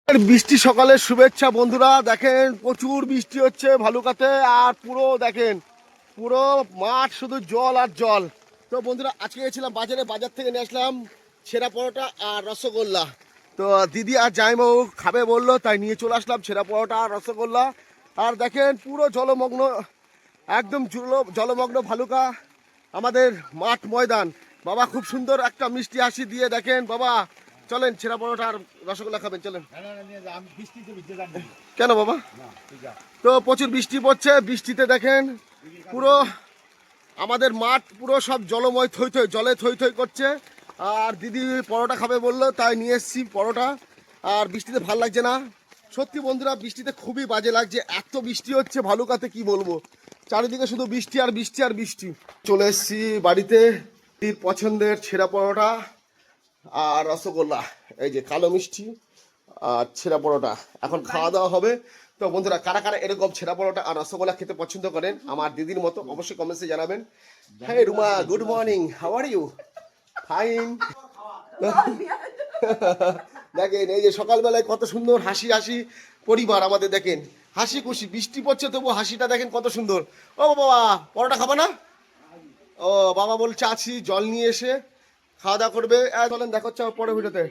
বৃষ্টি সকালের শুভেচ্ছা বন্ধুরা। দেখেন প্রচুর বৃষ্টি হচ্ছে ভালুকাতে, আর পুরো দেখেন পুরো মাঠ শুধু জল আর জল। তো বন্ধুরা আজকে গেছিলাম বাজার থেকে নিয়ে আসলাম ছেঁড়া পরোটা আর রসগোল্লা। তো দিদি আর জামাইবাবু খাবে বললো, তাই নিয়ে চলে আসলাম ছেঁড়া পরোটা আর রসগোল্লা। আর দেখেন পুরো জলমগ্ন, একদম জলমগ্ন ভালুকা আমাদের মাঠ ময়দান। বাবা খুব সুন্দর একটা মিষ্টি হাসি দিয়ে দেখেন বাবা চলেন ছেঁড়া পরোটা আর রসগোল্লা খাবেন চলেন। কেন বাবা? তো প্রচুর বৃষ্টি পড়ছে, বৃষ্টিতে দেখেন পুরো আমাদের মাঠ পুরো সব জলময় জলে থই থই করছে। আর দিদি পরোটা খাবে বললো, তাই নিয়ে এসেছি পরোটা। আর বৃষ্টিতে ভাল লাগছে না সত্যি বন্ধুরা, বৃষ্টিতে খুবই বাজে লাগছে। এত বৃষ্টি হচ্ছে ভালুকাতে কি বলবো, চারিদিকে শুধু বৃষ্টি আর বৃষ্টি আর বৃষ্টি। চলে এসেছি বাড়িতে, দিদির পছন্দের ছেঁড়া পরোটা আর রসগোল্লা, এই যে কালো মিষ্টি আর ছেঁড়া পরোটা। এখন খাওয়া দাওয়া হবে। তো বন্ধুরা কারা কারা এরকম ছেঁড়া পরোটা আর রসগোল্লা খেতে পছন্দ করেন আমার দিদির মতো অবশ্যই কমেন্টসে জানাবেন। হ্যাঁ Ruma, good morning, how are you? Fine. দেখেন এই যে সকালবেলায় কত সুন্দর হাসি হাসি পরিবার আমাদের, দেখেন হাসি খুশি, বৃষ্টি পড়ছে তবু হাসিটা দেখেন কত সুন্দর। ও বাবা পরোটা খাবা না? ও বাবা বলছে আছি, জল নিয়ে এসে খাওয়া দাওয়া করবে। চলেন দেখা হচ্ছে পরে ভিডিওতে।